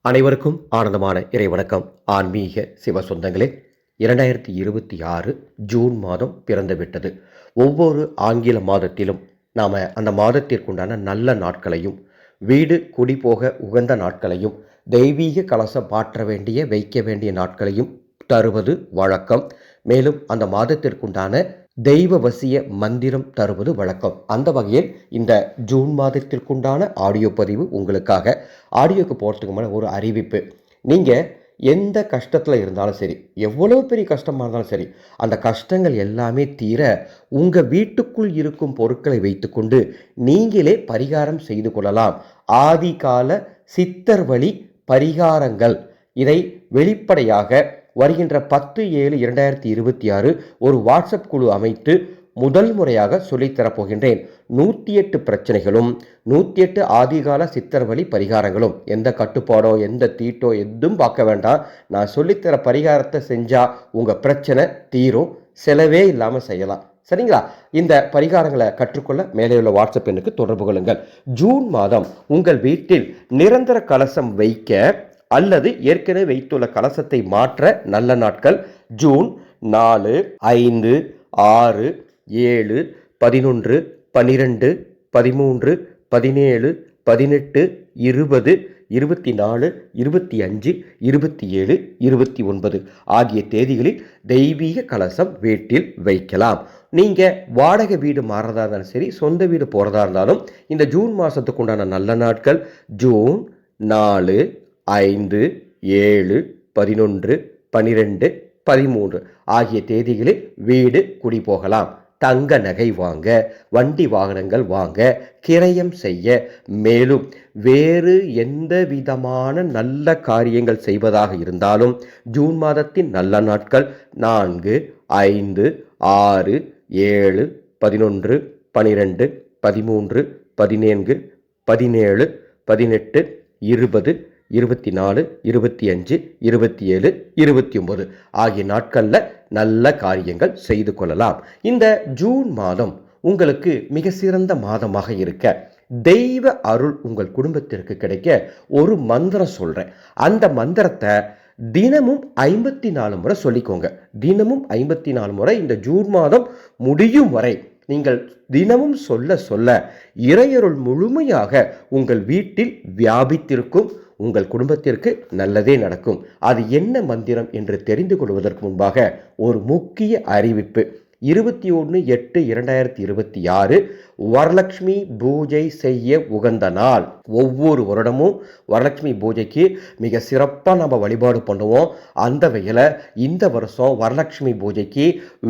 அனைவருக்கும் ஆனந்தமான இறைவணக்கம். ஆன்மீக சிவ சொந்தங்களே, 2026 ஜூன் மாதம் பிறந்துவிட்டது. ஒவ்வொரு ஆங்கில மாதத்திலும் நாம் அந்த மாதத்திற்குண்டான நல்ல நாட்களையும், வீடு குடிபோக உகந்த நாட்களையும், தெய்வீக கலசம் மாற்ற வேண்டிய வைக்க வேண்டிய நாட்களையும் தருவது வழக்கம். மேலும் அந்த மாதத்திற்குண்டான தெய்வ வசிய மந்திரம் தருவது வழக்கம். அந்த வகையில் இந்த ஜூன் மாதத்திற்குண்டான ஆடியோ பதிவு உங்களுக்காக. ஆடியோக்கு போகிறதுக்கு முன்னாடி ஒரு அறிவிப்பு. நீங்கள் எந்த கஷ்டத்தில் இருந்தாலும் சரி, எவ்வளோ பெரிய கஷ்டமாக இருந்தாலும் சரி, அந்த கஷ்டங்கள் எல்லாமே தீர உங்கள் வீட்டுக்குள் இருக்கும் பொருட்களை வைத்துக்கொண்டு நீங்களே பரிகாரம் செய்து கொள்ளலாம். ஆதிகால சித்தர் வழி பரிகாரங்கள். இதை வெளிப்படையாக வருகின்ற 10/7/2026 ஒரு வாட்ஸ்அப் குழு அமைத்து முதல் முறையாக சொல்லித்தரப்போகின்றேன். 108 பிரச்சனைகளும் 108 ஆதிகால சித்தர் வழி பரிகாரங்களும். எந்த கட்டுப்பாடோ எந்த தீட்டோ எதுவும் பார்க்க வேண்டாம். நான் சொல்லித்தர பரிகாரத்தை செஞ்சால் உங்கள் பிரச்சனை தீரும். செலவே இல்லாமல் செய்யலாம். சரிங்களா? இந்த பரிகாரங்களை கற்றுக்கொள்ள மேலே உள்ள வாட்ஸ்அப் எண்ணுக்கு தொடர்பு கொள்ளுங்கள். ஜூன் மாதம் உங்கள் வீட்டில் நிரந்தர கலசம் வைக்க அல்லது ஏற்கனவே வைத்துள்ள கலசத்தை மாற்ற நல்ல நாட்கள் ஜூன் 4, 5, 6, 7, 11, 12, 13, 17, 18, 20, 24, 25, 27, 29 ஆகிய தேதிகளில் தெய்வீக கலசம் வீட்டில் வைக்கலாம். நீங்கள் வாடகை வீடு மாறதா இருந்தாலும் சரி, சொந்த வீடு போகிறதா இருந்தாலும் இந்த ஜூன் மாதத்துக்கு உண்டான நல்ல நாட்கள் ஜூன் 4, 5, 7, 11, 12, 13 ஆகிய தேதிகளில் வீடு குடி போகலாம். தங்க நகை வாங்க, வண்டி வாகனங்கள் வாங்க, கிரயம் செய்ய, மேலும் வேறு எந்த விதமான நல்ல காரியங்கள் செய்வதாக இருந்தாலும் ஜூன் மாதத்தின் நல்ல நாட்கள் 4, 5, 6, 7, 11, 12, 13, 14, 17, 18, 20, 24, 25, 27, 29 ஆகிய நாட்களில் நல்ல காரியங்கள் செய்து கொள்ளலாம். இந்த ஜூன் மாதம் உங்களுக்கு மிக சிறந்த மாதமாக இருக்க, தெய்வ அருள் உங்கள் குடும்பத்திற்கு கிடைக்க ஒரு மந்திரம் சொல்கிறேன். அந்த மந்திரத்தை தினமும் 54 முறை சொல்லிக்கோங்க. தினமும் 54 முறை இந்த ஜூன் மாதம் முடியும் வரை நீங்கள் தினமும் சொல்ல சொல்ல இறையருள் முழுமையாக உங்கள் வீட்டில் வியாபித்திருக்கும். உங்கள் குடும்பத்திற்கு நல்லதே நடக்கும். அது என்ன மந்திரம் என்று தெரிந்து கொள்வதற்கு முன்பாக ஒரு முக்கிய அறிவிப்பு. 21/8/2026 வரலட்சுமி பூஜை செய்ய உகந்த நாள். ஒவ்வொரு வருடமும் வரலட்சுமி பூஜைக்கு மிக சிறப்பாக நம்ம வழிபாடு பண்ணுவோம். அந்த வகையில் இந்த வருஷம் வரலட்சுமி பூஜைக்கு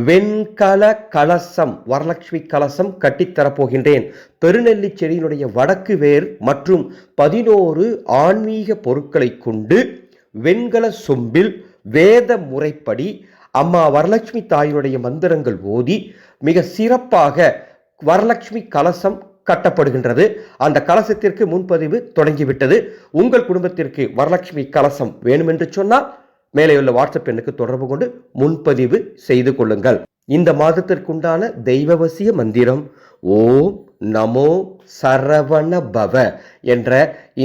வெண்கல கலசம், வரலட்சுமி கலசம் கட்டித்தரப்போகின்றேன். பெருநெல்லி செடியினுடைய வடக்கு வேர் மற்றும் 11 ஆன்மீக பொருட்களை கொண்டு வெண்கல சொம்பில் வேத முறைப்படி அம்மா வரலட்சுமி தாயினுடைய மந்திரங்கள் ஓதி மிக சிறப்பாக வரலட்சுமி கலசம் கட்டப்படுகின்றது. அந்த கலசத்திற்கு முன்பதிவு தொடங்கிவிட்டது. உங்கள் குடும்பத்திற்கு வரலட்சுமி கலசம் வேணுமென்று சொன்னால் மேலே உள்ள வாட்ஸ்அப் எண்ணுக்கு தொடர்பு கொண்டு முன்பதிவு செய்து கொள்ளுங்கள். இந்த மாதத்திற்குண்டான தெய்வவசிய மந்திரம் ஓம் நமோ சரவண பவ என்ற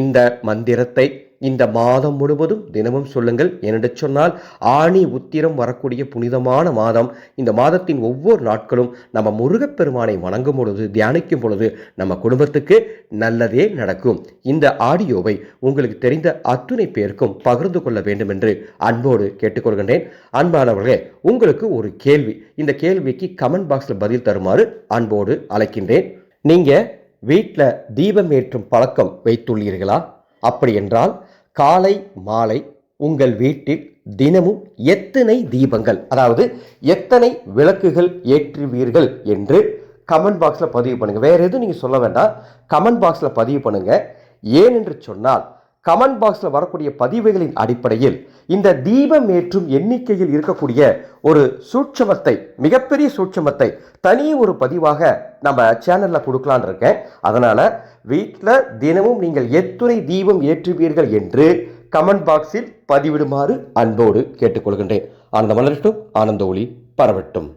இந்த மந்திரத்தை இந்த மாதம் முழுவதும் தினமும் சொல்லுங்கள். ஏனென்று சொன்னால் ஆனி உத்திரம் வரக்கூடிய புனிதமான மாதம். இந்த மாதத்தின் ஒவ்வொரு நாட்களும் நம்ம முருகப்பெருமானை வணங்கும் பொழுது, தியானிக்கும் பொழுது நம்ம குடும்பத்துக்கு நல்லதே நடக்கும். இந்த ஆடியோவை உங்களுக்கு தெரிந்த அத்துணை பேருக்கும் பகிர்ந்து கொள்ள வேண்டும் என்று அன்போடு கேட்டுக்கொள்கின்றேன். அன்பானவர்களே, உங்களுக்கு ஒரு கேள்வி. இந்த கேள்விக்கு கமெண்ட் பாக்ஸில் பதில் தருமாறு அன்போடு அழைக்கின்றேன். நீங்கள் வீட்டில் தீபம் ஏற்றும் பழக்கம் வைத்துள்ளீர்களா? அப்படி என்றால் காலை மாலை உங்கள் வீட்டில் தினமும் எத்தனை தீபங்கள், அதாவது எத்தனை விளக்குகள் ஏற்றுவீர்கள் என்று கமெண்ட் பாக்ஸில் பதிவு பண்ணுங்கள். வேறு எதுவும் நீங்கள் சொல்ல வேண்டாம், கமெண்ட் பாக்ஸில் பதிவு பண்ணுங்கள். ஏனென்று சொன்னால் கமெண்ட் பாக்ஸில் வரக்கூடிய பதிவுகளின் அடிப்படையில் இந்த தீபம் ஏற்றும் எண்ணிக்கையில் இருக்கக்கூடிய ஒரு சூட்சமத்தை, மிகப்பெரிய சூட்சமத்தை தனி ஒரு பதிவாக நம்ம சேனலில் கொடுக்கலான் இருக்கேன். அதனால் வீட்டில் தினமும் நீங்கள் எத்துணை தீபம் ஏற்றுவீர்கள் என்று கமெண்ட் பாக்ஸில் பதிவிடுமாறு அன்போடு கேட்டுக்கொள்கின்றேன். ஆனந்த மலரட்டும், ஆனந்த ஒளி பரவட்டும்.